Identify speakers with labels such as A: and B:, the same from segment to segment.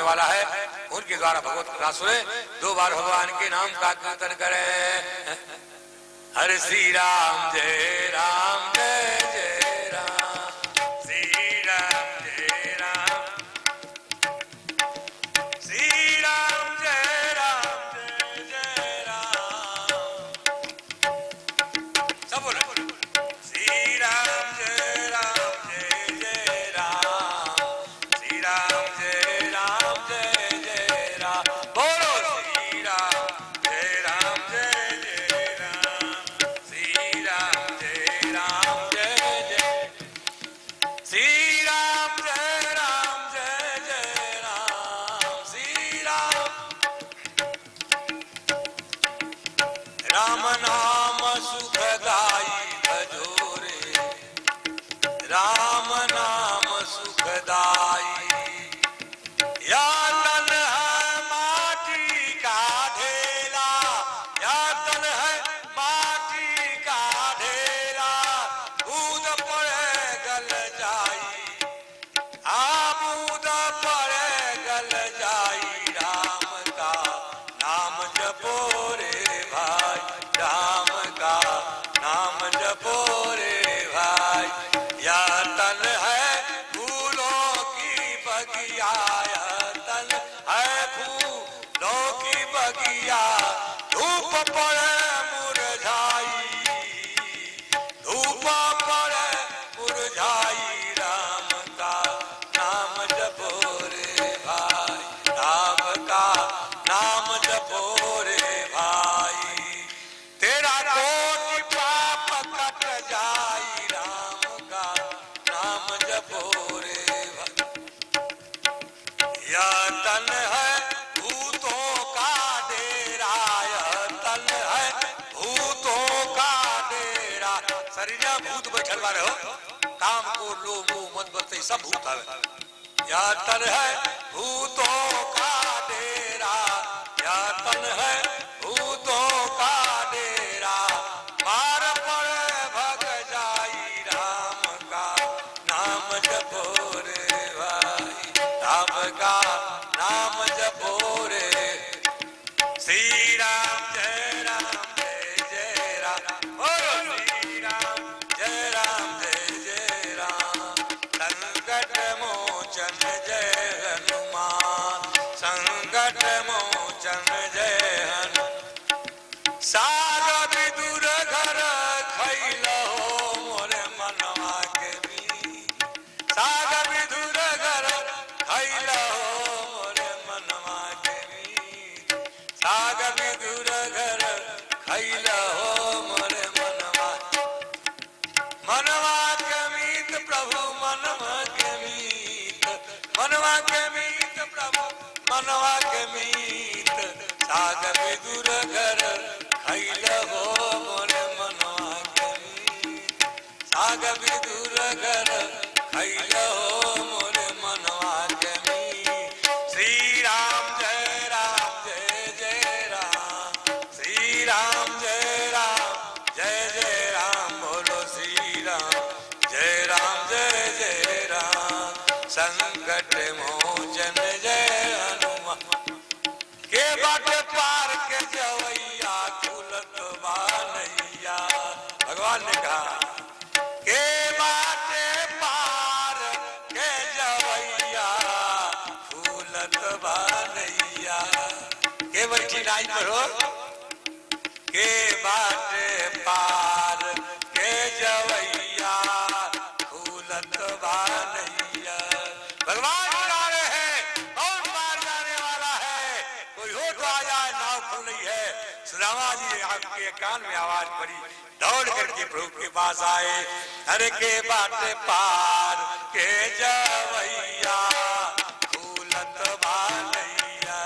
A: वाला है, उनके द्वारा भगवत कथा सुने, 2 बार भगवान के नाम का कीर्तन करें। हरे श्री राम जय राम जय जय राम, श्री राम जय राम, श्री राम जय राम जय जय राम। सब बोलो श्री राम जय राम जय जय राम, श्री राम जय राम जय जय राम। बोलो श्री राम जय राम जय जय राम, श्री राम जय राम जय जय, श्री राम जय राम जय जय राम, श्री राम। राम नाम सुखदाई भजो रे, राम नाम सुखदाई। या तन है माटी का ढेला, या तन है माटी का ढेला, बूंद पड़े गल जाई, बूंद पड़े गल जाई। राम का नाम जपो रे भाई, राम का नाम जपो रे भाई। या तन है फूलों की बगिया, या तन है फूलों की बगिया, धूप पड़े मुरझाई, धूप पड़े मुरझाई। राम का नाम जपो रे भाई, राम का नाम जपो रे भाई। तेरा कोटि पाप कट जाई, राम का नाम जपो रे भाई। या तन है भूतों का डेरा, या तन है भूतों का डेरा। शरीर में भूत बैठल बारे हो, काम को लो मुंह मत बरते सब भूत आवे। या तन है भूतों का डेरा, या तन है भूतों का डेरा, मार पड़े भग जाई। राम का नाम जपो रे भाई, राम का नाम जपो रे। श्री राम जय राम जय जय राम, बोलो श्री राम जय राम जय जय राम। संकट मोचन जय हनुमान, संकट मोचन जय हनुमान। साग विदुर घर खैलहो मोरे मनवा के मी, साग विदुर घर खैलहो मोरे मनवा के मी, साग विदुर घर खैलहो मोरे मनवा। मनवा के मीत प्रभु मनवा के मीत, मनवा के मीत प्रभु मनवा के मीत। साग विदुर घर खैलहो मोरे मनवा के मीत, साग विदुर घर खैलहो मोरे मनवा के मीत। श्री राम जय राम जय जय राम, श्री राम जय राम जय जय राम। बोलो श्री राम जय राम जय जय राम। संकट मोचन जय हनुमान, के बाट पार के जवैया खुलत बानैया। भगवान ने कहा के बाटे पार के जवैया खुलत बानैया। के बैठी नाई करो, के बाटे पार के जवैया खुलत बानैया। भगवान बता रहे हैं कौन पार जाने वाला है, कोई हो तो आ जाए, नाव खुल रही है। सुदामा जी आपके कान में आवाज पड़ी, दौड़ करके प्रभु के पास आए। हर के बाटे पार के जवैया खुलत बानैया,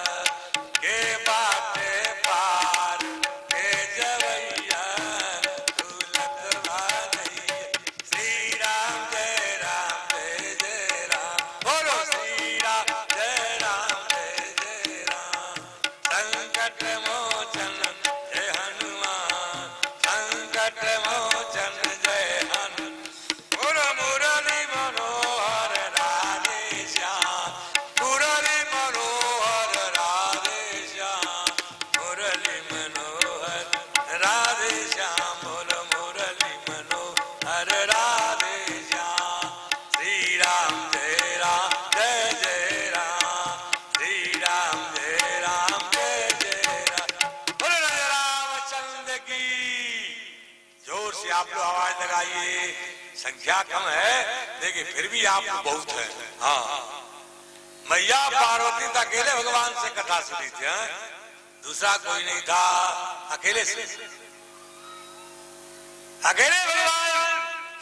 A: के बाटे पार के जवैया खुलत बानैया। श्री राम जय राम जय जय राम, बोलो श्री राम जय राम जय जय राम। संकट मोचन जय हनुमान, संकट मोचन जय हनुमान। बोलो मुरली मनोहर राधे संख्या कम है लेकिन फिर भी आप बहुत है। हाँ, मैया पार्वती तो अकेले भगवान से कथा सुनी थी, दूसरा कोई नहीं था, अकेले से अकेले भगवान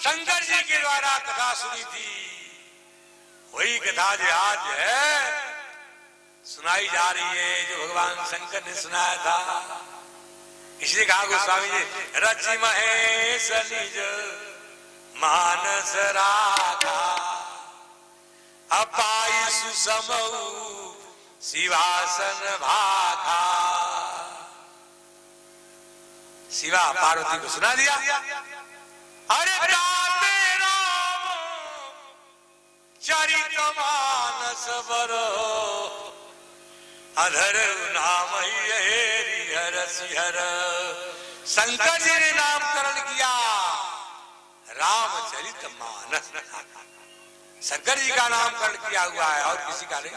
A: शंकर जी के द्वारा कथा सुनी थी। वही कथा जो आज है सुनाई जा रही है जो भगवान शंकर ने सुनाया था। इसलिए कहा गोस्वामी जी, रचि महेश निज मानस राखा, अपाई सुसमऊ शिवासन भाखा। शिवा पार्वती को सुना दिया, अरे गाते राम चरित मानस बरो, अधर नाम हरि हर सिहर। शंकर जी ने नामकरण किया रामचरित मानस, शंकर जी का नामकरण किया हुआ है और किसी का नहीं।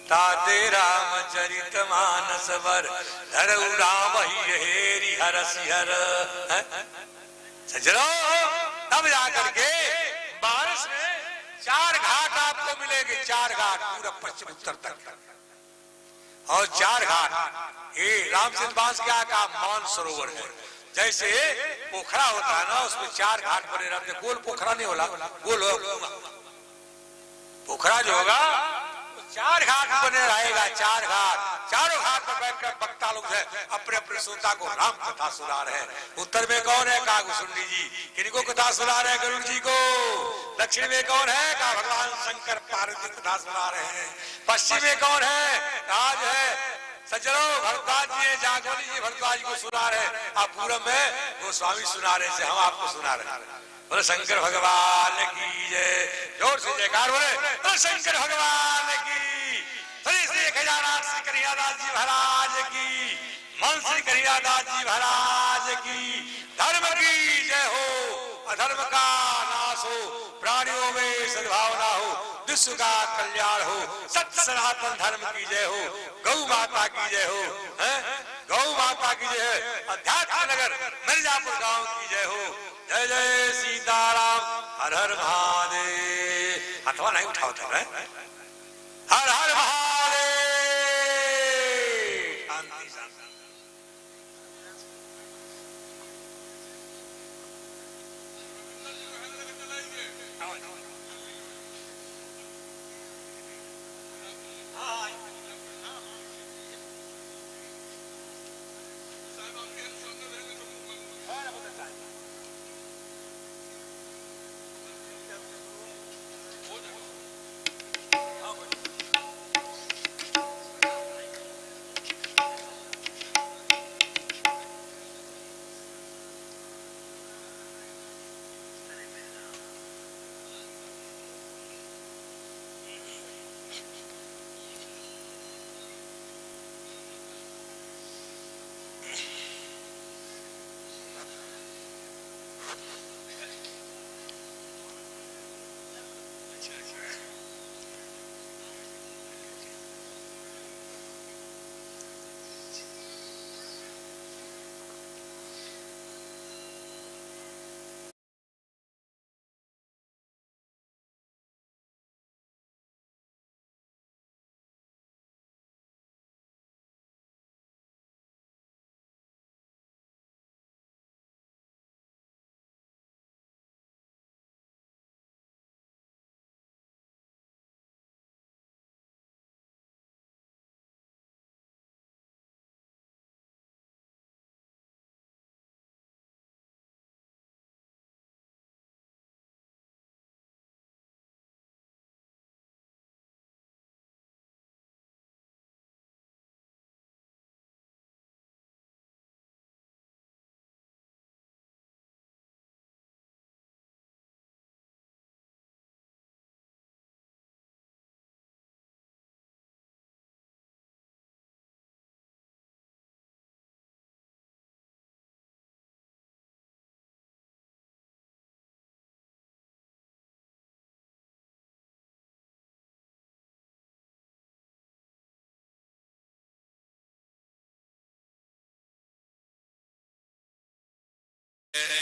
A: ताते रामचरित मानस वर धरऊ राम हेरि हर सिहर। सजनो तब जाकर के बारिश में 4 घाट आपको मिलेंगे, 4 घाट पूरा पश्चिम उत्तर तक, और 4 घाट ये रामचंद्र बांस क्या का मानसरोवर है। जैसे पोखरा होता है ना, उसमें 4 घाट बने रहते, गोल पोखरा नहीं होला, गोल पोखरा जो होगा 4 घाट बने रहेगा। 4 घाट, चारों घाट पर बैठकर वक्ता लोग है अपने अपने श्रोता को राम कथा सुना रहे हैं। उत्तर में कौन है? का गुसुंडी जी, किनको कथा सुना रहे हैं? गरुड़ जी को। दक्षिण में कौन है? का भगवान शंकर पार्वती कथा सुना रहे हैं। पश्चिम में कौन है? आज है सज्जनों भरद्वाज जी, जागवली जी भरद्वाज को सुना रहे हैं। आप पूरब में गोस्वामी सुना रहे से हम आपको सुना रहे हैं। बोले शंकर भगवान की जय, जोर से जयकार बोले, बोले शंकर भगवान की। श्री खजाना श्री कन्हैयादास जी महाराज की, मन श्री कन्हैयादास जी महाराज की। धर्म की जय हो, अधर्म का नाश हो, प्राणियों में सद्भावना हो, विश्व का कल्याण हो, सत्य सनातन धर्म की जय हो, गौ माता की जय हो, गौ माता की जय है, अध्यात्म नगर मिर्जापुर गांव की जय हो। जय जय सीताराम, हर हर महादेव। हथवा नहीं उठाओ था, हर हर महादेव। शांति शांति।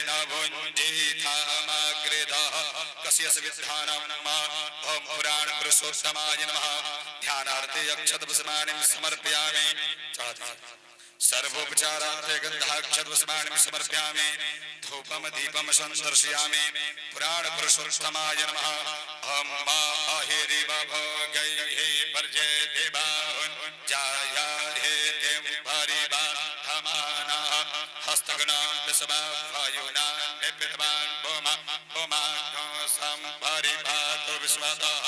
B: न भुञ्जीथामग्रेधः कस्यस्य विद्धानम् ॐ पुराण पुरुषोत्तमाय नमः। ध्यानार्थे अक्षतपुष्पाणिं समर्पयामि। सर्वोपचारार्थे गन्धाक्षतपुष्पाणिं समर्पयामि। धूपं दीपं सन्दर्शयामि। पुराण पुरुषोत्तमाय नमः। ॐ माहिरिव भोगैः पर्जे देवाहुञ्जाय हेतिं परिवा धमानः हस्तगणां विश्ववायुना निपितवान् भूमाग्नो संपरिभातो विश्वतः।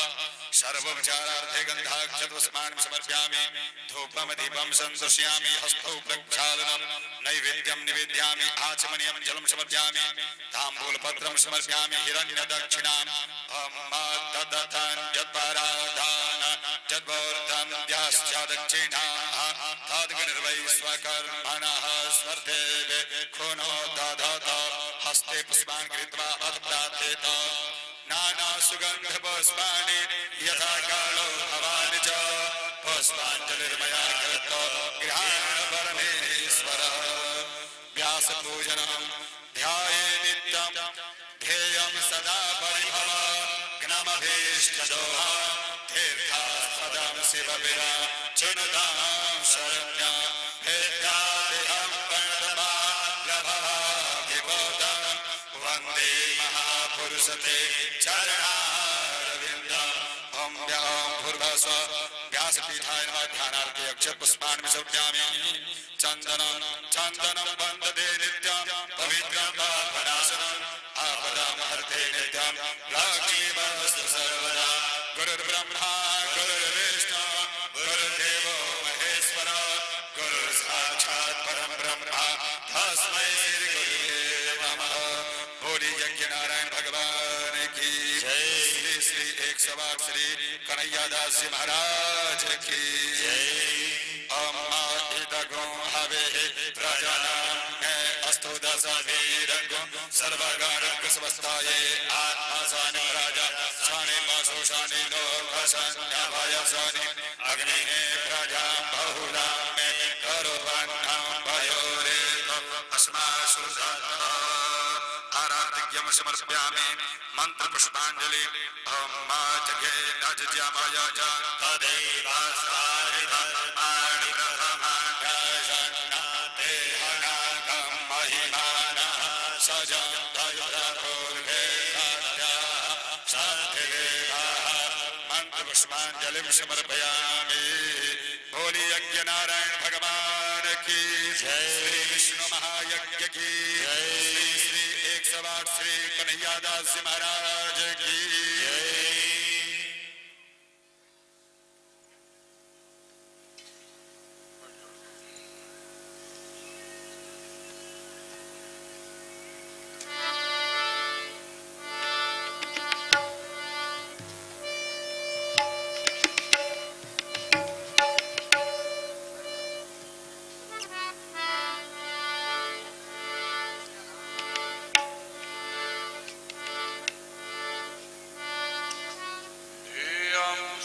B: सर्वोपचारार्थे गन्धाक्षतपुष्पाणिं समर्पयामि। धूपं दीपं सन्दर्शयामि। हस्तौ प्रक्षालनं नैवेद्यं निवेदयामि। आचमनीयं जलं समर्पयामि। ताम्बूलपत्रं समर्पयामि। हिरण्यदक्षिणाम् तदथान्यत्पराधान जद्वोर्धं ध्याश्च दक्षिणाः तद्गणिर्वै स्वकर्मणः स्वर्धेवे खूनो दधत। हस्ते पुष्पान् कृत्वा अत्प्रार्थेत। नाना सुगन्ध पुष्पाणि यथा कालो भवानि च पुष्पाञ्जलिर्मया कृतो गृहाण परमेश्वरः। व्यासपूजनं ध्याये नित्यं ध्येयं सदा परिभव ज्ञमभीष्टदोहा तीर्थास्पदं शिवविरा चिनुतां शरण्या भेद्यादेहं प्रणतपालभवाभिबोधं वन्दे महापुरुषते चरणारविन्दम्। ॐ भूर्भुवस्सुः व्यासपीठाय नमः। ध्यानार्थे अक्षतपुष्पाणि समर्पयामि। चन्दनं वन्दते नित्यं पवित्रं पापनाशनम् आपदां हरते नित्यं लक्ष्मीवस्तु सर्वदा। गुरुर्ब्रह्मा गुरुर्विष्णु गुरुर्देवो महेश्वर गुरुर्साक्षात् परं ब्रह्म तस्मै श्री गुरुवे नमः। बोलिए यज्ञ नारायण भगवान की जय। श्री श्री 108 श्री कन्हैयादास जी महाराज की जय। अस्तु दशवीरगो सर्वगणकृष्णस्ताये आत्मा सानि राजा सानि वासो सानि लोकसन्याभय सानि अग्निः प्रजां बहुलां मे करोवन्नं भयोरे अस्मासु आराध्यं समर्पयामि। मंत्र पुष्पांजलि। ॐ मा जगे नजज्यामाय च तदैवास्तारि धर्माणि प्रथमाण्डशन्नाते हनाकं महिमानः सजं तयुरपूर्वेदात्याः शान्तिरेवाः। मंत्र पुष्पांजलिं समर्पयामि। बोली यज्ञ नारायण भगवान की जय। श्री विष्णु महायज्ञ की जय। श्री 108 श्री कन्हैयादास जी महाराज की जय।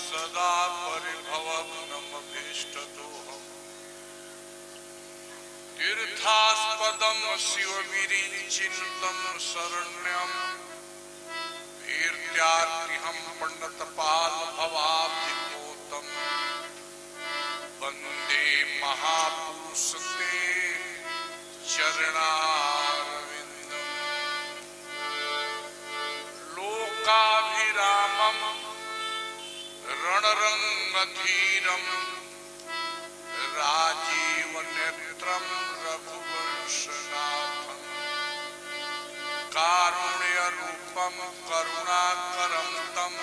A: सदा परिभवग्नमभीष्टदोहम् तीर्थास्पदं शिवविरिञ्चिन्तं शरण्यं वीर्यार्तिहं पण्डितपालभवाब्धिपोतं वन्दे महापुरुषते चरणारविन्दम्। लोकाभिरामम् रणरंगधीरं राजीवनेत्रं रघुवंशनाथं कारुण्यरूपं करुणाकरं तं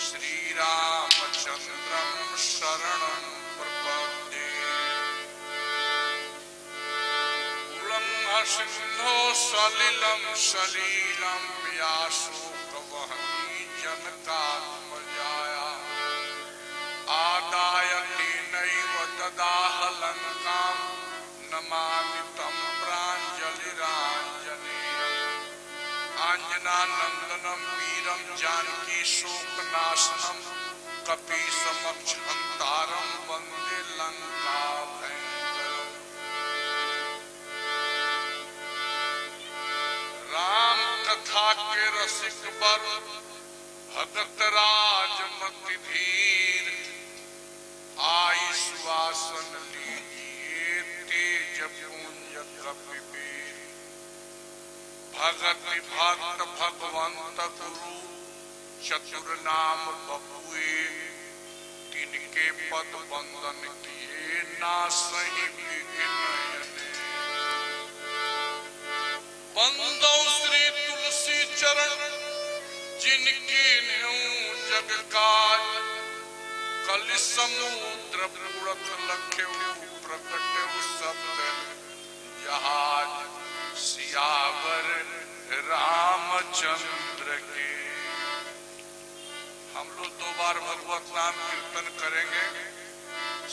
A: श्रीरामचन्द्रं शरणं प्रपद्ये। उल्लङ्घसिन्धो सलिलं सलीलं व्यासोकवहनी जनकात्मजाया आदाय तेनैव ददाह लङ्कां नमामि तं प्राञ्जलिराञ्जनेयम्। आञ्जनानन्दनं वीरं जानकी शोकनाशनं कपीसमक्षहन्तारं वन्दे लङ्काभयङ्करम्।
C: के रसिक बर भगत राजमति धीर आई सुवासन लीजिए तेज पुंज कपिवीर भगति भक्त भगवंत गुरु चतुर नाम बपुए तिनके पद बंदन किए ना सही विघ्न बंदो श्री तुलसी चरण जिनकी न्यू जग काज कलि समुद्र पुरत लख्यु प्रकट शब्द जहाज सियावर रामचंद्र के। हम लोग 2 बार भगवत नाम कीर्तन करेंगे।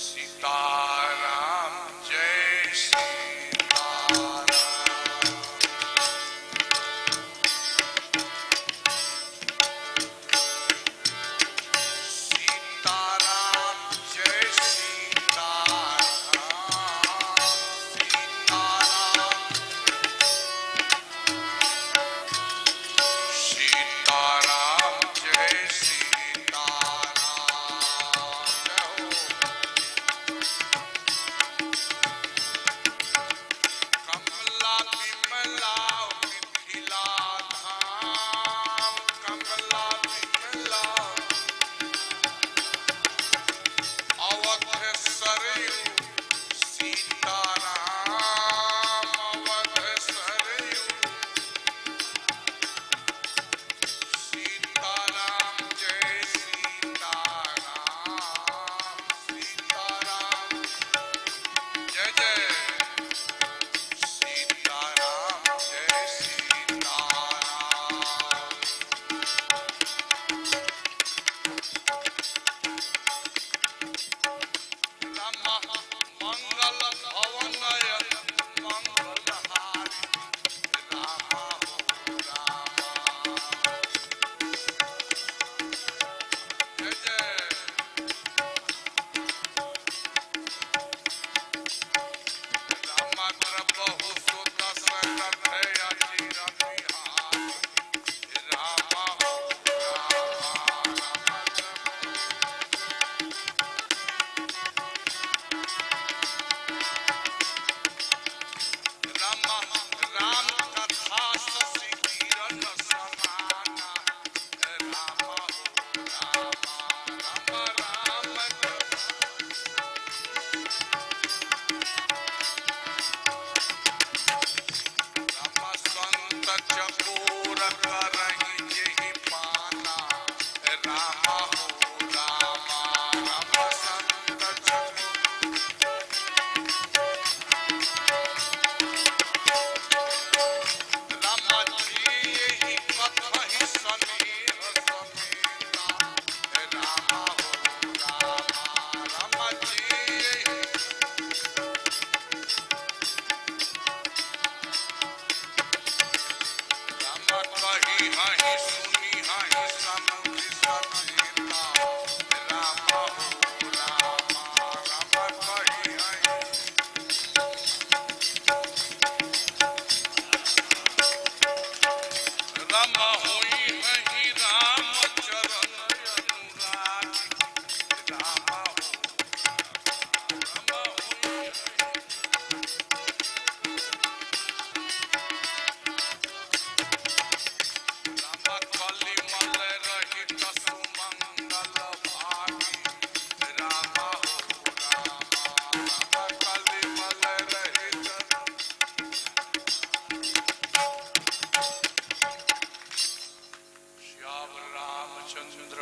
C: सीताराम जय सीताराम।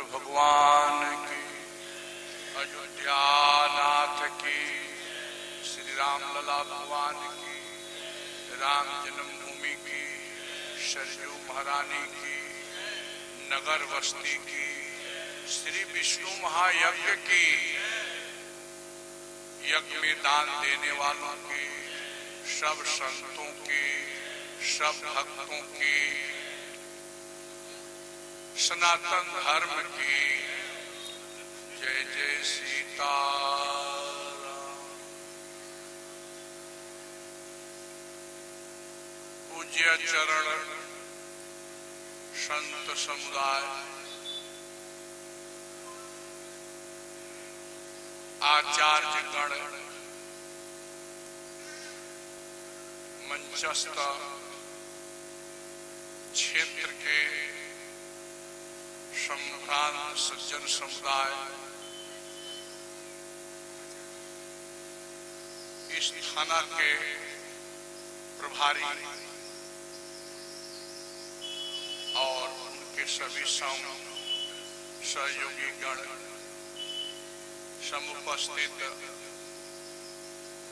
C: भगवान की, अयोध्या नाथ की, श्री राम लला भगवान की, राम जन्मभूमि की, सरयू महारानी की, नगर बस्ती की, श्री विष्णु महायज्ञ की, यज्ञ में दान देने वालों की, सब संतों की, सब भक्तों की, सनातन धर्म की जय जय सीताराम। पूज्य चरण संत समुदाय, आचार्य गण, मंचस्थ क्षेत्र के संभ्रांत सज्जन समुदाय, इस थाना के प्रभारी और उनके सभी सहयोगी गण, समुपस्थित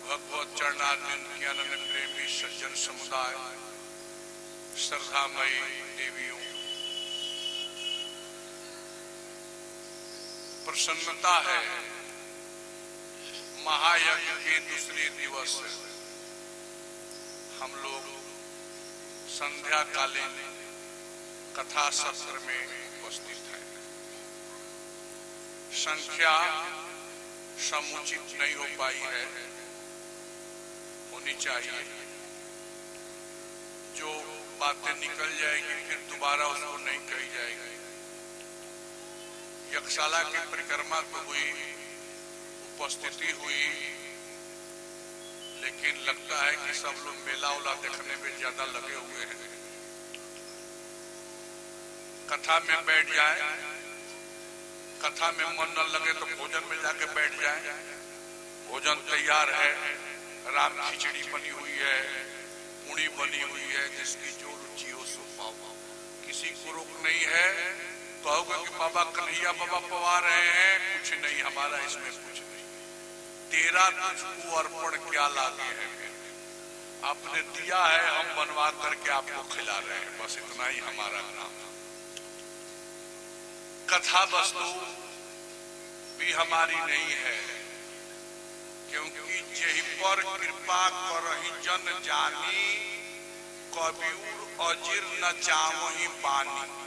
C: भगवत चरणारविंद के अनन्य प्रेमी सज्जन समुदाय, श्रद्धामयी देवियों, प्रसन्नता है महायज्ञ के दूसरे दिवस हम लोग संध्या कालीन कथा सत्र में उपस्थित हैं। संख्या समुचित नहीं हो पाई है, होनी चाहिए। जो बातें निकल जाएगी फिर दोबारा उसको नहीं कही जाएगी। यज्ञशाला की परिक्रमा तो हुई, उपस्थिति हुई, लेकिन लगता है कि सब लोग मेला उला देखने में ज्यादा लगे हुए हैं। कथा में बैठ जाए, कथा में मन न लगे तो भोजन में जाके बैठ जाए। भोजन तैयार है, राम खिचड़ी बनी हुई है, पूड़ी बनी हुई है, जिसकी जो रुचि हो सो पाओ। किसी को रोक नहीं है। कहोगे कि बाबा कन्हैया बाबा पवा रहे हैं, कुछ नहीं, हमारा इसमें कुछ नहीं। तेरा तुझको अर्पण क्या लागे है, आपने दिया है, हम बनवा करके आपको खिला रहे हैं, बस इतना ही हमारा काम। कथा वस्तु भी हमारी नहीं है, क्योंकि जेहि पर कृपा करहि जन जानी, कबीर अजिर न चावहि पानी।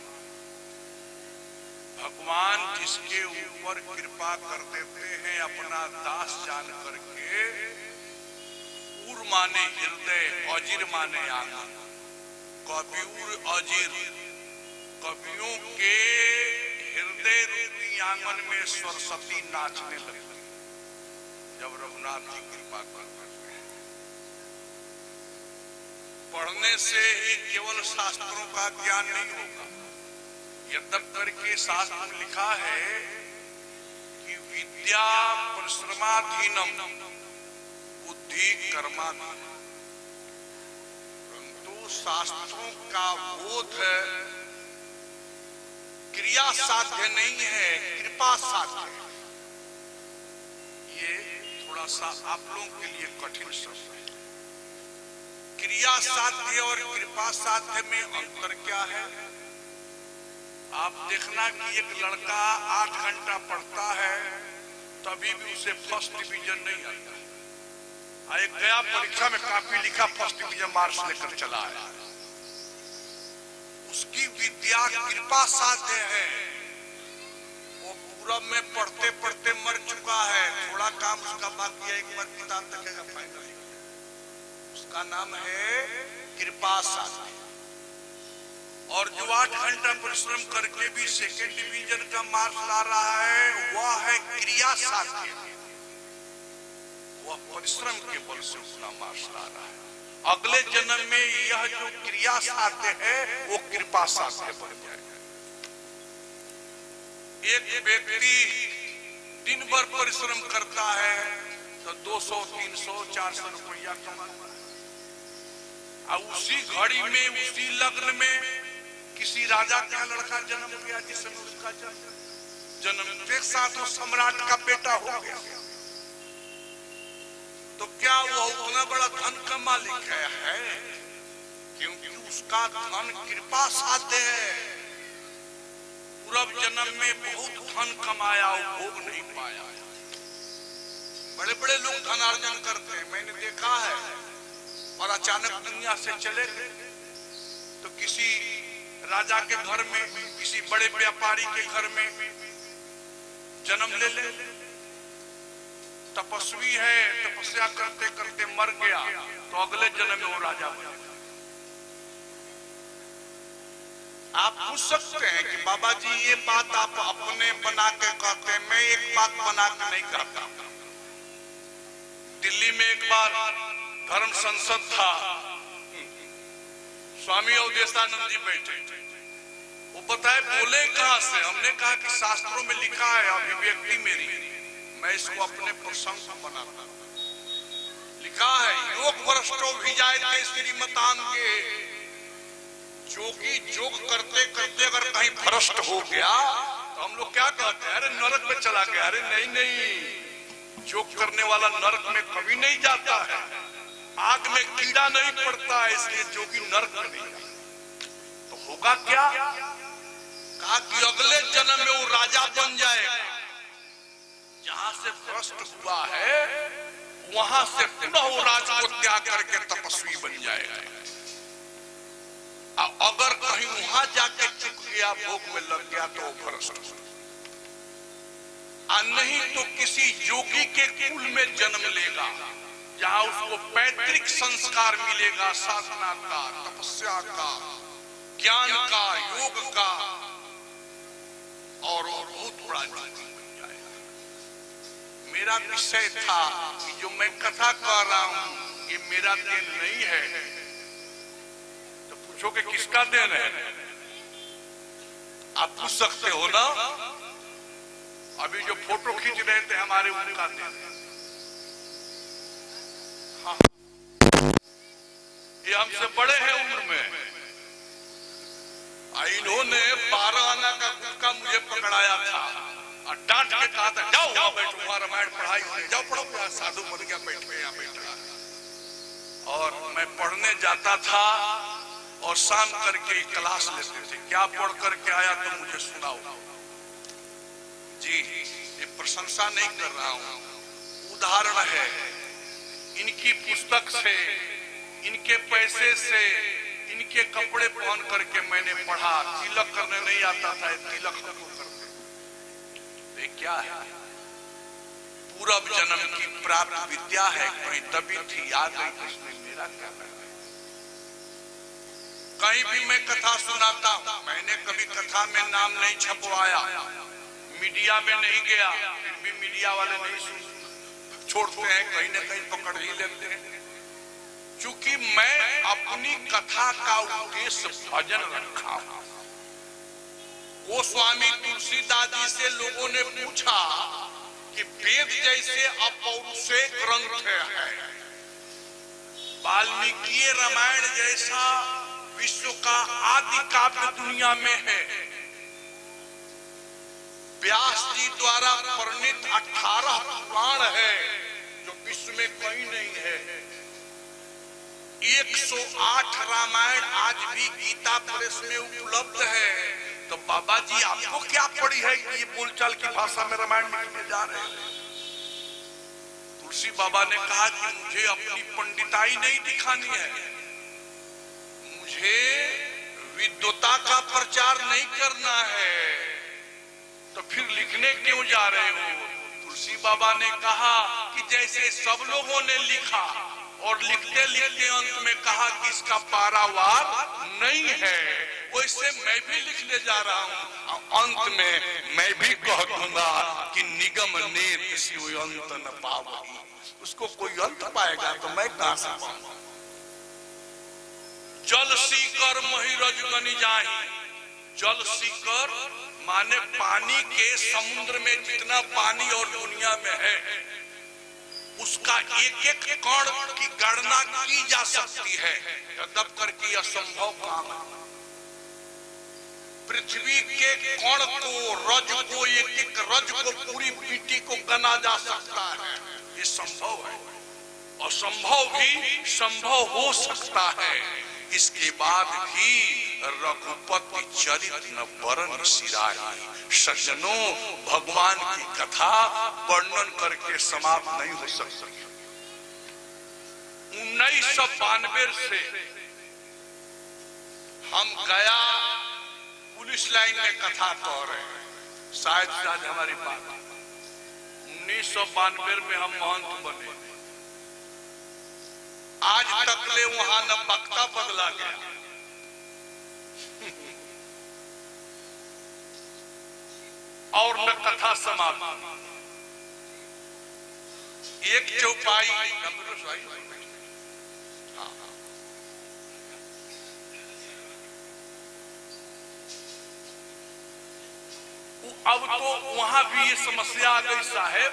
C: भगवान जिसके ऊपर कृपा कर देते हैं अपना दास जान करके, उर माने हृदय, अजिर माने आंगन। कबीर अजिर, कवियों के हृदय रूपी आंगन में सरस्वती नाचने लगती जब रघुनाथ जी कृपा करते हैं। पढ़ने से ही केवल शास्त्रों का ज्ञान नहीं होगा। यद्यपि के शास्त्र में लिखा है कि विद्या परिश्रमाधीनम बुद्धि कर्माधीनम, परंतु शास्त्रों का बोध क्रिया साध्य नहीं है, कृपा साध्य है। ये थोड़ा सा आप लोगों के लिए कठिन शब्द है। क्रिया साध्य और कृपा साध्य में अंतर क्या है? आप देखना कि एक लड़का 8 घंटा पढ़ता है, तभी भी उसे फर्स्ट डिवीजन नहीं आता। एक गया परीक्षा में काफी लिखा, फर्स्ट डिवीजन मार्क्स लेकर चला है। उसकी विद्या कृपा साध्य है। वो पूरब में पढ़ते पढ़ते मर चुका है, थोड़ा काम उसका बाकी है, एक बार किताब तकेगा फाइनल। उसका नाम है कृपा साध्य। और जो 8 घंटा परिश्रम करके भी सेकेंड डिवीजन का मार्क्स ला रहा है, वह है क्रिया साध्य। वह परिश्रम के बल से उतना मार्क्स ला रहा है। अगले जन्म में यह जो क्रिया साध्य है वो कृपा साध्य बन जाएगा। एक व्यक्ति दिन भर परिश्रम करता है तो 200, 300, 400 रुपया कमाता है। और उसी घड़ी में, उसी लग्न में किसी राजा का लड़का जन्म लिया, जिस समय उसका जन्म के साथ वो सम्राट का बेटा हो गया, तो क्या वो उतना बड़ा धन का मालिक है? क्योंकि उसका धन कृपा साध्य है। पूर्व जन्म में बहुत धन कमाया और भोग नहीं पाया। बड़े बड़े लोग धन अर्जन करते हैं, मैंने देखा है, और अचानक दुनिया से चले गए। तो किसी राजा के घर में, किसी बड़े व्यापारी के घर में जन्म ले ले, तपस्वी है, तपस्या करते करते मर गया, तो अगले जन्म में वो राजा बना। आप पूछ सकते हैं कि बाबा जी ये बात आप अपने बना के कहते हैं, मैं एक बात बना के नहीं कहता। दिल्ली में एक बार धर्म संसद था, स्वामी अवधेशानंद जी बैठे, वो बताए बोले कहां से? हमने कहा कि शास्त्रों में लिखा है, अभिव्यक्ति मेरी, मैं इसको अपने प्रसंग बनाता। लिखा है योग भ्रष्टो भी जाए श्रीमतान के, जोगी जोग करते करते अगर कहीं भ्रष्ट हो गया तो हम लोग क्या कहते हैं? अरे नरक में चला गया। अरे नहीं नहीं, जोग करने वाला नरक में कभी नहीं जाता है, आग में कीड़ा नहीं पड़ता है, इसलिए जोगी नरक में नहीं जाता। तो होगा क्या? कहा कि अगले जन्म में वो राजा बन जाएगा, जहां से भ्रष्ट हुआ है वहां से पुनः वो राज को त्याग करके तपस्वी बन जाएगा। अगर कहीं वहां जाके चुक गया, भोग में लग गया तो भ्रष्ट, नहीं तो किसी योगी के कुल में जन्म लेगा, जहां उसको पैतृक संस्कार मिलेगा, साधना का, तपस्या का, ज्ञान का, योग का, और वो बहुत बड़ा योगी बन जाएगा। मेरा विषय था कि जो मैं कथा कह रहा हूं ये मेरा देन नहीं है, तो पूछो कि किसका देन है? आप पूछ सकते हो ना। अभी जो फोटो खींच रहे थे हमारे, उनका देन है। हाँ, ये हमसे बड़े हैं उम्र में। इन्होंने 12 आना का गुटखा मुझे पकड़ाया था और डांट के कहा था, जाओ वहां बैठो, वहां रामायण पढ़ाई हो, जाओ पढ़ो। साधु बन गया, बैठे यहाँ बैठा। और मैं पढ़ने जाता था और शाम करके क्लास लेते थे। क्या पढ़ करके आया तो मुझे सुनाओ जी। ये प्रशंसा नहीं कर रहा हूं, उदाहरण है। इनकी पुस्तक से, इनके पैसे से, इनके कपड़े पहन करके मैंने पढ़ा। तिलक करने नहीं आता था, तिलक हमको करते। ये क्या है? पूर्व जन्म की प्राप्त विद्या है, कहीं दबी थी, आ गई, इसमें मेरा क्या है? कहीं भी मैं कथा सुनाता हूं, मैंने कभी कथा में नाम नहीं छपवाया, मीडिया में नहीं गया, फिर भी मीडिया वाले नहीं छोड़ते हैं, कहीं ना कहीं पकड़ ही लेते हैं। क्योंकि मैं अपनी कथा का उद्देश्य भजन रखा हूं। वो स्वामी तुलसीदास जी से लोगों ने पूछा कि वेद जैसे अपौरुषे ग्रंथ है, वाल्मीकि रामायण जैसा विश्व का आदि काव्य दुनिया में है, व्यास जी द्वारा वर्णित 18 पुराण है जो विश्व में कहीं नहीं है, 108 रामायण आज भी गीता प्रेस में उपलब्ध है। तो बाबा जी आपको क्या पड़ी है कि ये बोलचाल की भाषा में रामायण लिखने जा रहे हैं? तुलसी बाबा ने कहा कि मुझे अपनी पंडिताई नहीं दिखानी है, मुझे विद्वता का प्रचार नहीं करना है, तो फिर लिखने क्यों जा रहे हो? तुलसी बाबा ने कहा कि जैसे सब लोगों ने लिखा और लिखते लिखते अंत में कहा कि इसका पारावार नहीं है, वैसे मैं भी लिखने जा रहा हूं। अंत में मैं भी कह दूंगा कि निगम नेत शिव अंत न पावई। उसको कोई अंत पाएगा तो मैं कहां से पाऊंगा? जल सीकर मही रजगनी जाही। जल सीकर माने पानी के समुद्र में जितना पानी और दुनिया में है उसका एक एक कण की गणना की जा सकती है, तब करके असंभव काम है। पृथ्वी के कण को, रज को, एक एक रज को, पूरी मिट्टी को गना जा सकता है, ये संभव है। असंभव भी संभव हो सकता है। इसके बाद भी रघुपति चरित न बरन सिराही। सज्जनों, भगवान की कथा वर्णन करके समाप्त नहीं हो सकती। 1992 से हम गया पुलिस लाइन में कथा कह रहे हैं, शायद आज हमारी बात। 1992 में हम महंत बने, आज तक ले वहां न वक्ता बदला गया और न कथा समाप्त। एक चौपाई अब तो वहां भी ये समस्या आ गई साहेब,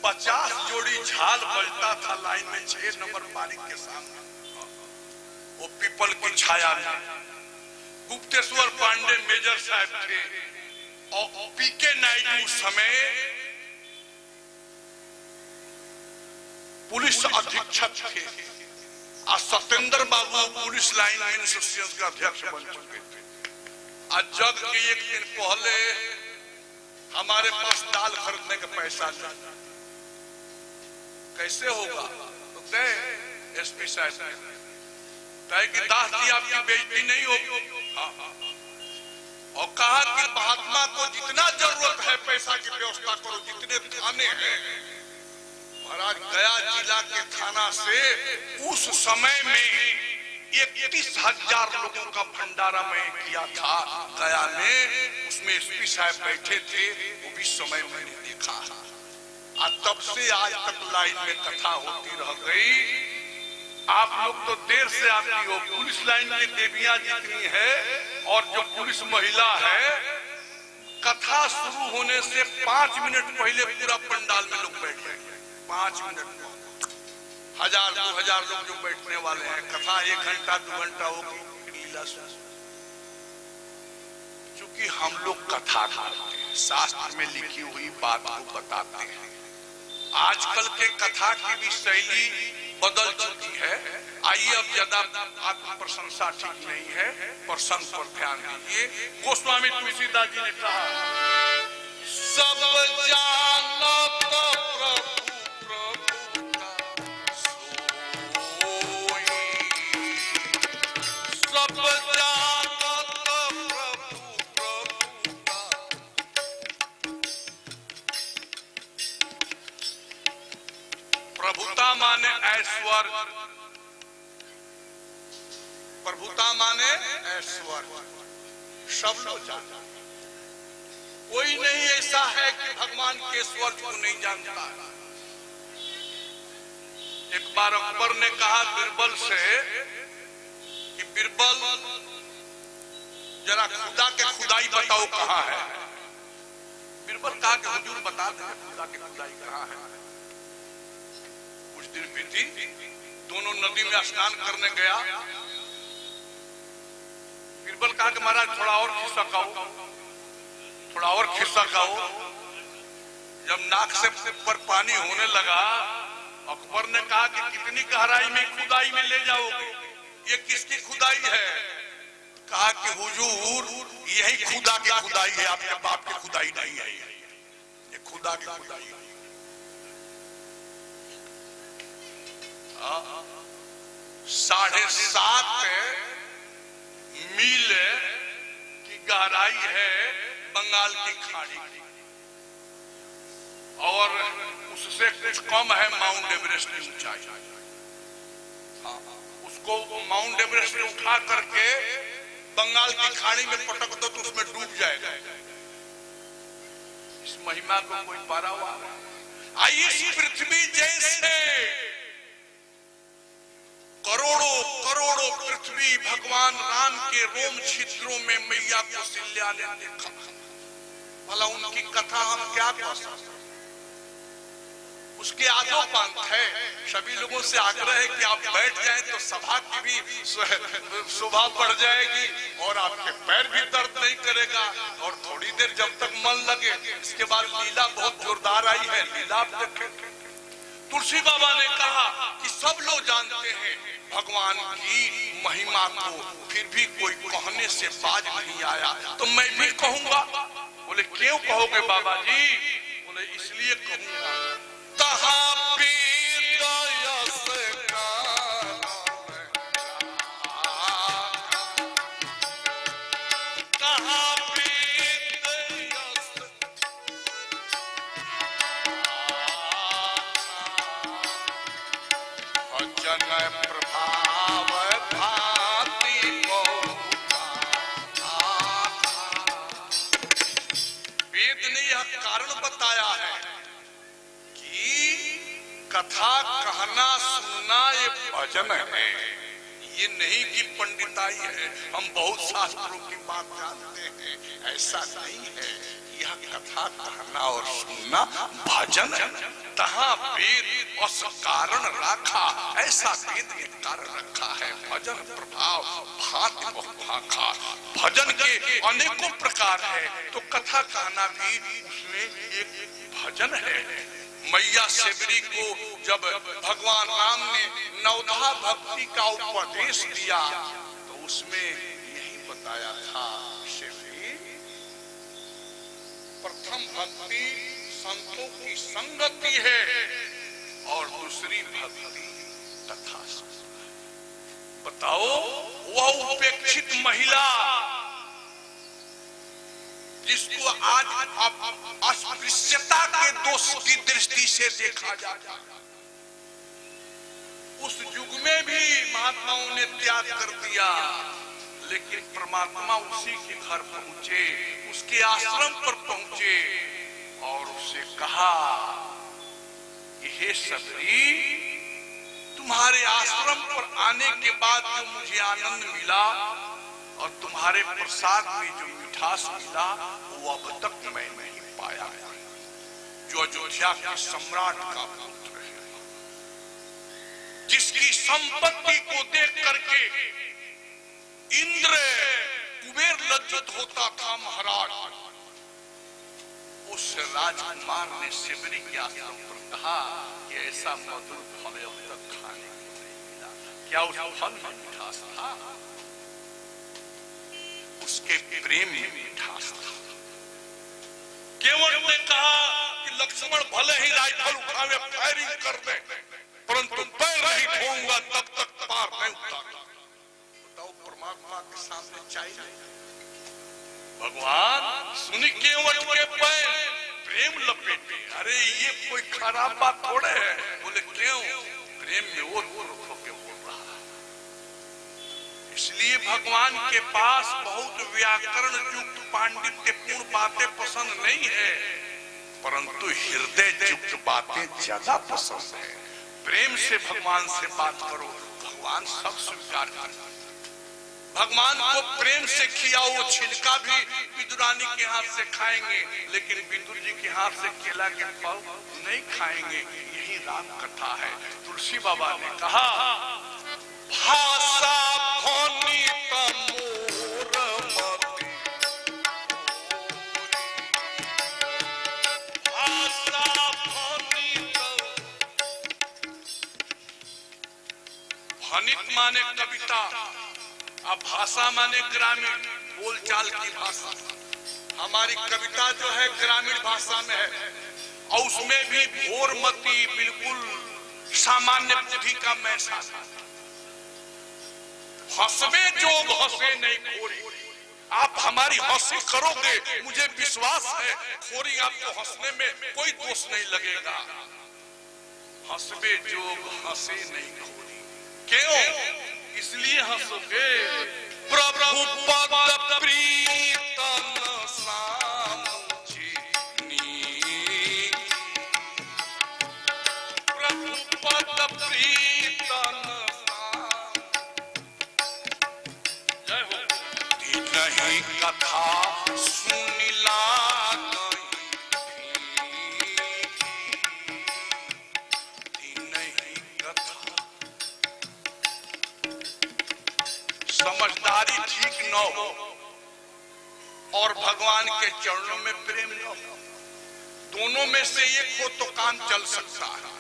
C: 50 जोड़ी झाल बजता था लाइन में 6 नंबर पारी के सामने, वो पीपल की छाया में। गुप्तेश्वर पांडे मेजर साहब थे और पीके नायडू उस समय पुलिस अधीक्षक थे और सत्येंद्र बाबू पुलिस लाइन एसोसिएशन का अध्यक्ष बन चुके थे। आज जब के एक दिन पहले हमारे पास दाल खरीदने का पैसा नहीं, कैसे होगा? तो दे एसपी साहब कहे कि दास जी आपकी बेइज्जती नहीं होगी। और कहा कि महात्मा को जितना जरूरत है पैसा की व्यवस्था करो, जितने थाने हैं। महाराज गया जिला के थाना से उस समय में 31,000 लोगों का भंडारा मैं किया था गया में, उसमें एसपी साहब बैठे थे, वो भी समय मैंने देखा। और तब से आज तक लाइन में कथा होती रह गई। आप लोग तो देर से आती हो, पुलिस लाइन की देवियां जितनी है और जो पुलिस महिला है, कथा शुरू होने से 5 मिनट पहले पूरा पंडाल में लोग बैठ गए। 5 मिनट 1000-2000 लोग जो बैठने वाले हैं, कथा 1 घंटा 2 घंटा होगी, लीला। चूंकि हम लोग कथा करते हैं, शास्त्र में लिखी हुई बात को बताते हैं। आजकल के कथा की भी शैली बदल चुकी है। आइए अब ज्यादा आत्म प्रशंसा ठीक नहीं है, प्रसंग पर ध्यान दीजिए। गोस्वामी तुलसीदास जी ने कहा, सब जानो तो प्रभुता माने ऐश्वर्य, प्रभुता माने ऐश्वर्य, सब लोग जानते। कोई नहीं ऐसा है कि भगवान के ऐश्वर्य को नहीं जानता। एक बार अकबर ने कहा बीरबल से कि बीरबल जरा खुदा के खुदाई बताओ कहाँ है। बीरबल कहा कि हुजूर बता दें खुदा की खुदाई कहाँ है। कुछ दिन बीती, दोनों नदी में स्नान करने गया। बीरबल कहा कि महाराज थोड़ा और खिस्सा खाओ, थोड़ा और खिस्सा खाओ। जब नाक से ऊपर पानी होने लगा, अकबर ने कहा कि कितनी गहराई में खुदाई में ले जाओगे, ये किसकी खुदाई है? कहा कि हुजूर यही खुदा की खुदाई है, आपके बाप की खुदाई नहीं है, ये खुदा की खुदाई है। 7.5 मील की गहराई है बंगाल की खाड़ी की, और उससे कुछ कम है माउंट एवरेस्ट की ऊंचाई। उसको माउंट एवरेस्ट में उठा करके बंगाल की खाड़ी में पटक दो तो उसमें डूब जाएगा। इस महिमा को कोई पारा हुआ? आइए, इस पृथ्वी जैसे करोड़ों करोड़ों पृथ्वी भगवान राम के रोम छिद्रों में मैया कौशल्या ने देखा। भला उनकी कथा हम क्या कर सकते? उसके आदो पंथ है। सभी लोगों से आग्रह है कि आप बैठ जाएं तो सभा की भी शोभा बढ़ जाएगी और आपके पैर भी दर्द नहीं करेगा। और थोड़ी देर जब तक मन लगे, इसके बाद लीला बहुत जोरदार आई है, लीला आप देखें। तुलसी बाबा ने कहा कि सब लोग जानते हैं भगवान की महिमा को, फिर भी कोई कहने से बाज नहीं आया, तो मैं भी कहूंगा। बोले क्यों कहोगे बाबा जी? बोले इसलिए कहूंगा, प्रभाव भांति वेद कथा कहना सुनना ये भजन है, ये नहीं कि पंडिताई है। हम बहुत शास्त्रों की बात जानते हैं, ऐसा नहीं है। यह कथा कहना और सुनना भजन है। तहाँ वेद अस कारण रखा, ऐसा वेद ने कारण रखा है। भजन प्रभाव भांति बहुभाखा, भजन के अनेकों प्रकार है, तो कथा कहना भी उसमें एक भजन है। मैया सेवरी को जब भगवान राम ने नवधा भक्ति का उपदेश दिया तो उसमें यही बताया था, सेवरी प्रथम भक्ति संतों की संगति है और दूसरी भक्ति कथा। बताओ, वह उपेक्षित महिला जिसको आज अस्पृश्यता के दोष की दृष्टि से देखा जाता, उस युग में भी महात्माओं ने त्याग कर दिया, लेकिन परमात्मा उसी के घर पहुंचे, उसके आश्रम पर पहुंचे और उसे कहा कि हे सबरी, तुम्हारे आश्रम पर आने के बाद जो मुझे आनंद मिला और तुम्हारे प्रसाद में जो मिठास मिला वो अब तक मैं नहीं पाया। जो अयोध्या के सम्राट का पुत्र है, जिसकी संपत्ति को देख करके इंद्र कुबेर लज्जित होता था महाराज, उस राजकुमार ने सेवरी के आश्रम पर कहा कि ऐसा मधुर फल अब तक खाने को नहीं मिला। क्या उस फल में मिठास था? उसके प्रेम में मिठास था। केवट ने कहा कि लक्ष्मण भले ही राइफल उठावे फायरिंग कर दे, परंतु पैर नहीं धोऊंगा तब तक पार नहीं उतारूंगा। बताओ, परमात्मा के सामने चाहिए भगवान सुनी केवट के पैर प्रेम लपेटे। अरे ये कोई खराब बात थोड़े है। बोले क्यों? प्रेम में वो होके बोल रहा। इसलिए भगवान के पास बहुत व्याकरण युक्त पांडित्यपूर्ण बातें पसंद नहीं है, परंतु हृदय युक्त बातें ज्यादा पसंद है। प्रेम से भगवान से बात करो, भगवान सब स्वीकार करते। भगवान को प्रेम से खियाओ, वो छिलका भी विदुरानी के हाथ से खाएंगे, लेकिन विदुर जी के हाथ से केला के फल नहीं खाएंगे। यही राम कथा है। तुलसी बाबा ने कहा, भाषा भनित माने कविता, अब भाषा माने ग्रामीण बोलचाल की भाषा। हमारी कविता जो है ग्रामीण भाषा में है और उसमें भी भोरमती बिल्कुल सामान्य बुद्धि का मैसा। हंसवे जोग हंसे नहीं खोरी। आप हमारी हंसी करोगे, मुझे विश्वास है खोरी आपको हंसने में कोई दोष नहीं लगेगा। हंसवे जोग हंसे नहीं खोरी। क्यों? इसलिए हंसोगे, प्रभु पद प्रीतम सामुझिनी, प्रभु पद प्रीतम जय हो। नहीं कथा सुनिला समझदारी ठीक न हो और भगवान के चरणों में प्रेम न हो, दोनों में से एक हो तो काम चल सकता है।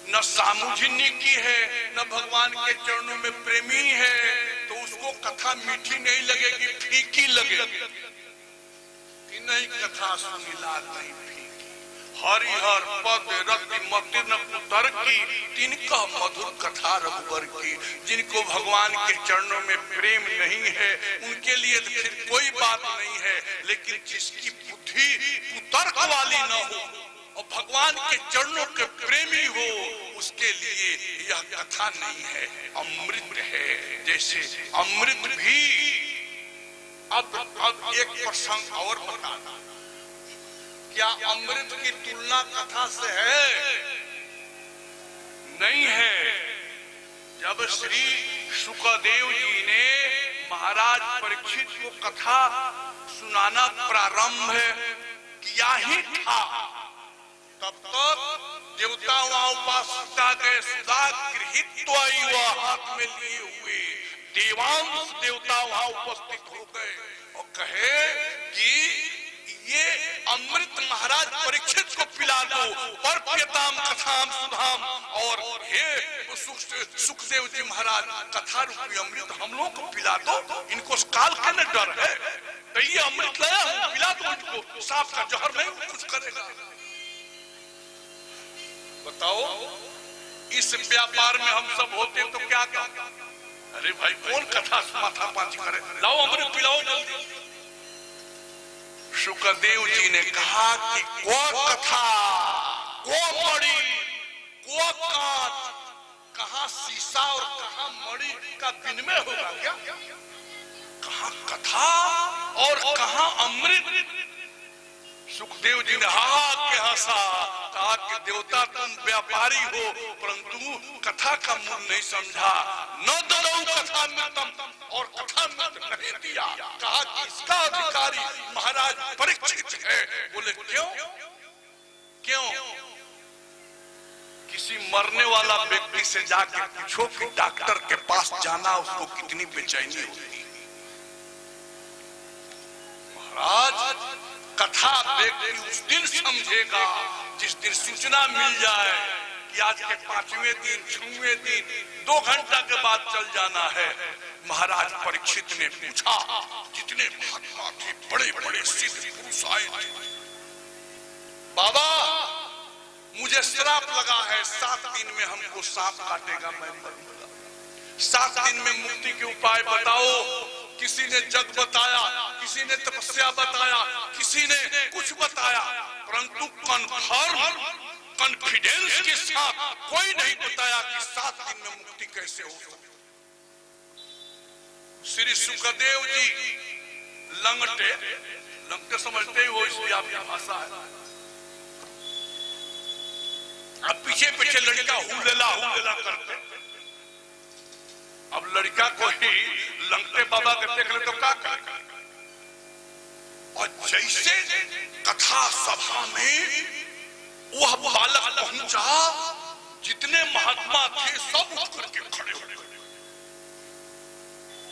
C: न सामुझिनी की है न भगवान के चरणों में प्रेमी है, तो उसको कथा मीठी नहीं लगेगी, फीकी लगेगी। नहीं कथा सुनिला नहीं फीकी। हरिहर पद रति मति न पुतर की, तिनका मधुर कथा रघुबर की। जिनको भगवान के चरणों में प्रेम नहीं है उनके लिए तो फिर कोई बात नहीं है, लेकिन जिसकी बुद्धि कुतर्क वाली न हो और भगवान के चरणों के प्रेमी हो, उसके लिए यह कथा नहीं है, अमृत है। जैसे अमृत भी अब एक प्रसंग और बताना, क्या अमृत की तुलना कथा से है? श्री सुखदेव जी ने महाराज परीक्षित को कथा सुनाना प्रारंभ किया ही था, तब तक देवता वहां उपासना के सुधा गृहित हाथ में लिए हुए देवांश देवता वहां उपस्थित हो गए और कहे कि ये अमृत महाराज परीक्षित को पिला दो, परप्यताम कथाम सुधाम। और हे सुखदेव जी महाराज, कथा रूपी अमृत हम लोग को पिला दो, इनको काल का न डर है, तो ये अमृत लाया हूं, पिला दो इनको, सांप का जहर नहीं कुछ करेगा। बताओ, इस व्यापार में हम सब होते तो क्या कहते? अरे भाई, कौन कथा माथा पांच करे, लाओ अमृत पिलाओ जल्दी। सुखदेव जी ने कहा कि को कथा, को मणि, को कांच, कहां शीशा और कहां मणि का विनिमय होगा क्या? कहां कथा और कहां अमृत? सुखदेव जी ने हा के हंसा, कहा कि देवता तुम व्यापारी हो, परंतु कथा का मूल नहीं समझा। न दो कथा मृतम, और कथा मृत नहीं दिया। कहा कि इसका अधिकारी महाराज परीक्षित है। बोले क्यों? क्यों? किसी मरने वाला व्यक्ति से जाके पूछो कि डॉक्टर के पास जाना उसको कितनी बेचैनी होती। महाराज, कथा व्यक्ति उस दिन समझेगा जिस दिन सूचना मिल जाए कि आज के 5वें दिन 6वें दिन 2 घंटा के बाद चल जाना है। महाराज परीक्षित ने पूछा, जितने महात्मा थे, बड़े बड़े सिद्ध पुरुष आए थे, बाबा मुझे श्राप लगा है, 7 दिन में हमको सांप काटेगा, मैं मरूंगा, 7 दिन में मुक्ति के उपाय बताओ। किसी ने जग बताया, किसी ने तपस्या बताया, किसी ने कुछ बताया, परंतु कॉन्फिडेंस के साथ कोई नहीं बताया कि 7 दिन में मुक्ति कैसे हो सकती। श्री सुखदेव जी लंगटे, लंगटे समझते ही वो इसलिए आपकी भाषा है। अब पीछे पीछे लड़का हुलेला करते, अब लड़का को ही लंगटे बाबा के देख ले तो क्या करेगा? और जैसे कथा सभा में वह बालक पहुंचा, जितने महात्मा थे सब उठ करके खड़े हो गए।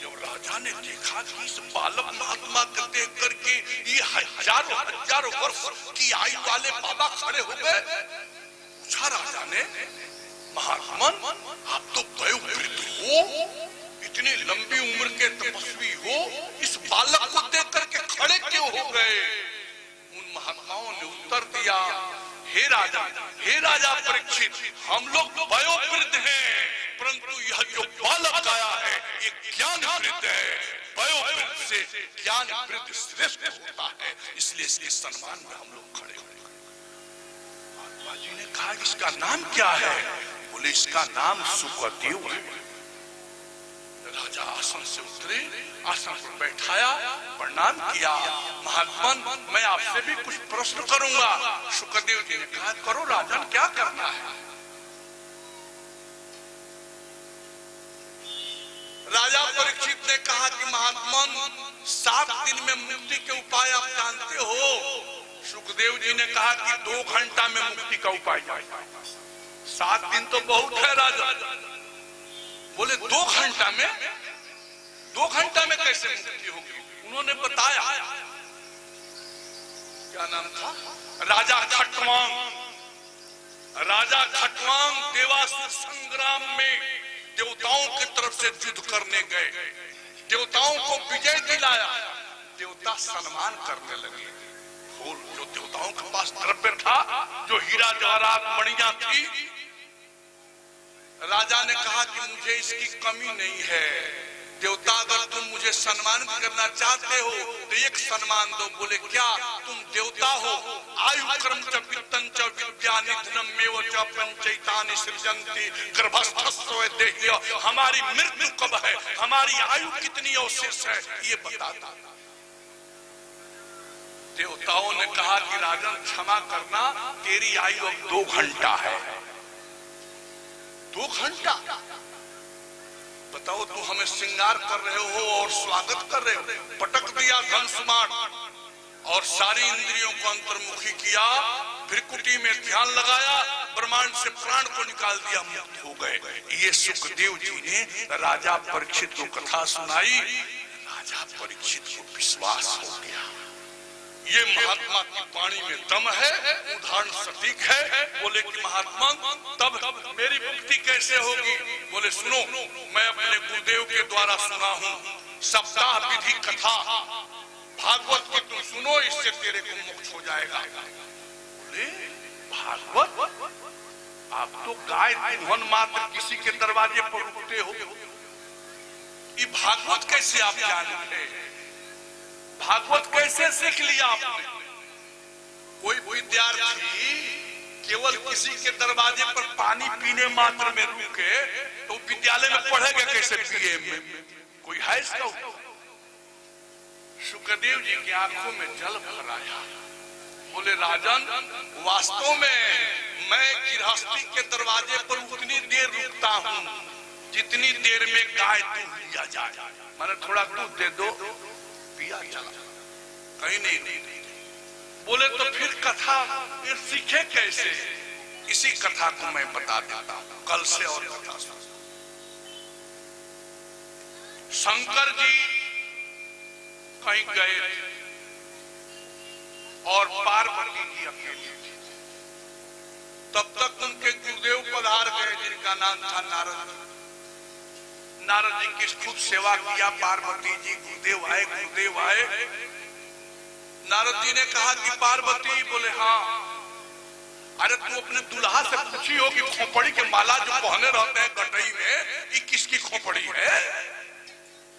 C: जब राजा ने देखा कि इस बालक महात्मा को देख करके ये हजारों वर्ष की आयु वाले बाबा खड़े हो गए, पूछा राजा ने, महात्मन आप तो वयोवृद्ध हो, इतनी लंबी उम्र के तपस्वी हो, इस बालक को देख करके खड़े क्यों हो गए? उन महात्माओं ने उत्तर दिया, हे राजा परीक्षित, हम लोग वयोवृद्ध हैं, परंतु यह जो बालक आया है ये ज्ञान वृद्ध है। वयोवृद्ध से ज्ञान वृद्ध श्रेष्ठ होता है, इसलिए इसके सम्मान में हम लोग खड़े हो गए। महात्मा जी ने कहा, इसका नाम क्या है? बोले इसका नाम सुखदेव है। राजा आसन से उतरे, आसन पर बैठाया, प्रणाम किया, महात्मन मैं आपसे भी कुछ प्रश्न करूंगा। सुखदेव जी ने कहा, करो राजन, क्या करना है? राजा परीक्षित ने कहा कि महात्मन 7 दिन में मुक्ति के उपाय आप जानते हो। सुखदेव जी ने कहा कि 2 घंटा में मुक्ति का उपाय जाए। 7 दिन तो बहुत है राजा। बोले 2 घंटा में? 2 घंटा में कैसे मुक्ति होगी? उन्होंने बताया, क्या नाम था? राजा खटवांग। राजा खटवांग देवासुर संग्राम में देवताओं की तरफ से युद्ध करने गए, देवताओं को विजय दिलाया, देवता सम्मान करने लगे। जो देवताओं के पास द्रव्य था, जो हीरा जवाहरात मणियां थी, राजा ने कहा कि मुझे इसकी कमी नहीं है, देवता अगर तुम मुझे सम्मान करना चाहते हो तो एक सम्मान दो। बोले क्या? तुम देवता हो, आयु क्रम च वित्तं च विद्या निधनम मेव च पंचैतानि सृजन्ति गर्भस्थस्व देह्य। हमारी मृत्यु कब है, हमारी आयु कितनी अवशेष है, ये बता दो। देवताओं ने कहा कि राजन क्षमा करना, तेरी आयु अब 2 घंटा है। 2 घंटा? बताओ, तू हमें श्रृंगार कर रहे हो और स्वागत कर रहे हो। पटक दिया धनुष्मान और सारी इंद्रियों को अंतर्मुखी किया, फिर कुटी में ध्यान लगाया, ब्रह्मांड से प्राण को निकाल दिया, मुक्त हो गए। ये सुखदेव जी ने राजा परीक्षित को कथा सुनाई। राजा परीक्षित को विश्वास हो गया, ये महात्मा की वाणी में दम है, उदाहरण सटीक है। बोले कि महात्मा तब मेरी मुक्ति कैसे होगी? बोले सुनो, मैं अपने गुरुदेव के द्वारा सुना हूँ सप्ताह विधि कथा भागवत की, तुम सुनो, इससे तेरे को मुक्त हो जाएगा। बोले भागवत? आप तो गाय दुल्हन मात्र किसी के दरवाजे पर रुकते हो, ये भागवत कैसे आप जानते? भागवत कैसे सीख लिया आपने? कोई विद्यार्थी केवल किसी के दरवाजे पर पानी पीने मात्र में रुके तो विद्यालय में पढ़ेगा कैसे? बीए में कोई है इसका? सुखदेव जी की आंखों में जल भर आया। बोले राजन, वास्तव में मैं गृहस्थी के दरवाजे पर उतनी देर रुकता हूँ जितनी देर में गाय दूध लिया जाए। मैंने थोड़ा दूध दे दो, पिया चला, कहीं नहीं। बोले तो फिर कथा फिर सीखे कैसे? इसी कथा को मैं बता देता हूं कल से। और कथा शंकर जी कहीं गए और पार्वती जी अकेली थी। तब तक उनके गुरुदेव पधार गए जिनका नाम था नारद। नारद जी की खूब सेवा किया। पार्वती जी गुरुदेव आए। नारद जी ने कहा कि पार्वती, बोले हाँ। अरे तू अपने दुल्हा से पूछी हो कि खोपड़ी के माला जो पहने रहते हैं गटई में, ये किसकी खोपड़ी है?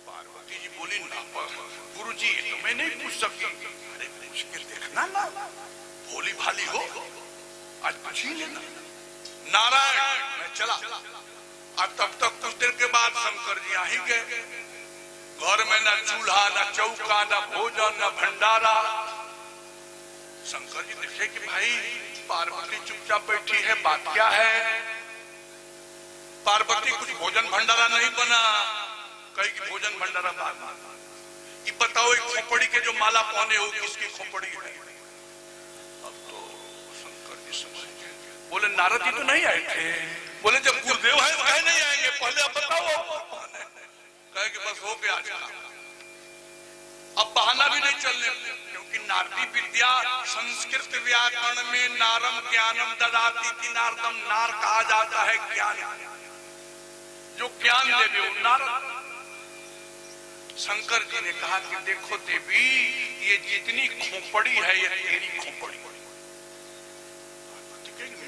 C: पार्वती जी बोली ना गुरु जी, तो मैं नहीं पूछ सकती। अरे पूछ के देखना ना, भोली भाली हो, आज पूछ ही लेना। नारायण, मैं चला। अब तब तक कुछ देर के बाद शंकर जी आ ही गए। घर में न चूल्हा, न चौका, न भोजन, न भंडारा। शंकर जी देखे कि भाई पार्वती चुपचाप बैठी है, बात क्या है? पार्वती कुछ भोजन भंडारा नहीं बना। कहीं की भोजन भंडारा बात। ये बताओ, एक खोपड़ी के जो माला पहने हो किसकी खोपड़ी है? अब तो शंकर जी समझ गए। बोले नारद जी तो नहीं आए थे। बोले जब गुरुदेव है वह नहीं आएंगे, पहले अब बताओ। कहे कि बस हो गया आज का, अब बहाना भी नहीं चलने, क्योंकि नारदी विद्या संस्कृत व्याकरण में नारम ज्ञानम ददाति की नारदम, नार कहा जाता है ज्ञान, जो ज्ञान देवे वो नारद। शंकर जी ने कहा कि देखो देवी, ये जितनी खोपड़ी है ये तेरी खोपड़ी।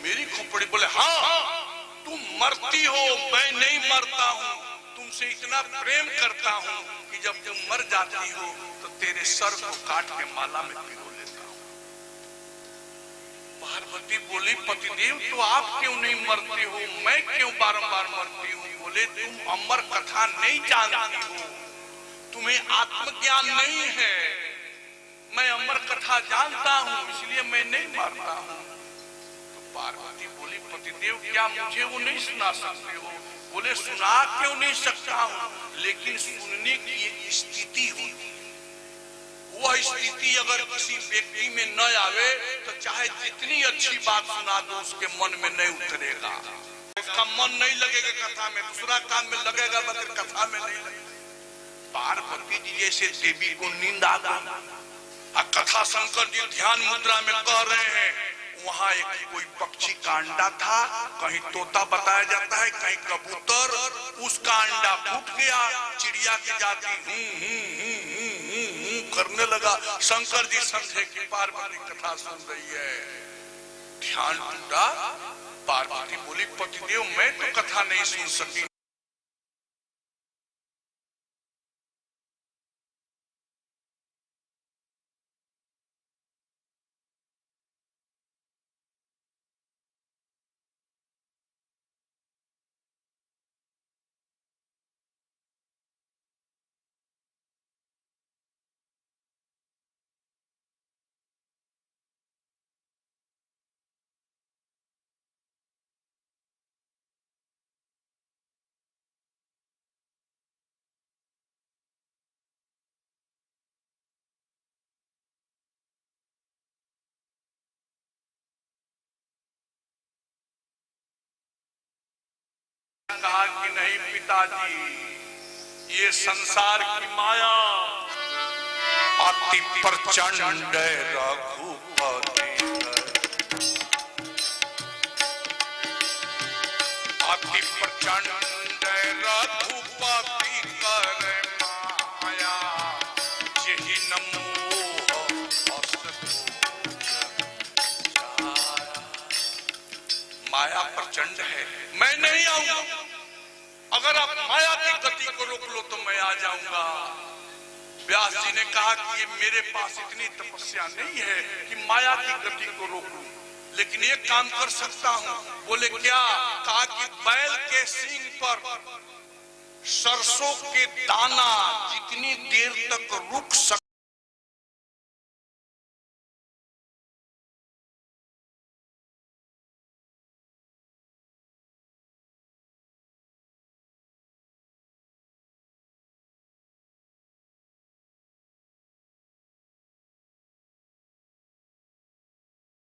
C: मेरी खोपड़ी? बोले हाँ, तुम मरती हो, मैं नहीं मरता हूँ। तुमसे इतना प्रेम करता हूँ कि जब तुम मर जाती हो तो तेरे सर को काट के माला में पिरो लेता हूँ। पार्वती बोली पतिदेव, तो आप क्यों नहीं मरते हो? मैं क्यों बारंबार मरती हूँ? बोले तुम अमर कथा नहीं जानती हो, तुम्हें आत्मज्ञान नहीं है। मैं अमर कथा जानता हूँ, इसलिए मैं नहीं मरता हूँ। तो पार्वती बोली पतिदेव, क्या मुझे वो नहीं सुना सकते हो? बोले सुना क्यों नहीं सकता हूँ, लेकिन सुनने की एक स्थिति होती है। वह स्थिति अगर किसी व्यक्ति में न आवे तो चाहे जितनी अच्छी बात सुना दो उसके मन में नहीं उतरेगा, उसका मन नहीं लगेगा कथा में, दूसरा काम में लगेगा मगर कथा में नहीं लगेगा। पार्वती जी जैसे देवी को नींद आ गई। कथा शंकर जी ध्यान मुद्रा में कह रहे हैं। वहाँ एक कोई पक्षी का अंडा था, कहीं तोता बताया जाता है, कहीं कबूतर। उसका अंडा फूट गया, चिड़िया की जाति करने लगा। शंकर जी समझे कि पार्वती कथा सुन रही है, ध्यान टूटा। पार्वती बोली पतिदेव, मैं तो कथा नहीं सुन सकी। कहा कि नहीं पिताजी, ये संसार की माया अति प्रचंड रघुपति अति प्रचंड रघुपति कर माया यही माया प्रचंड है, मैं नहीं आऊंगा। अगर आप माया की गति को रोक लो तो मैं आ जाऊंगा। व्यास जी ने कहा कि ये मेरे पास इतनी तपस्या नहीं है कि माया की गति को रोक लूं, लेकिन ये काम कर सकता हूं। बोले क्या? कहा कि बैल के सींग पर सरसों के दाना जितनी देर तक रुक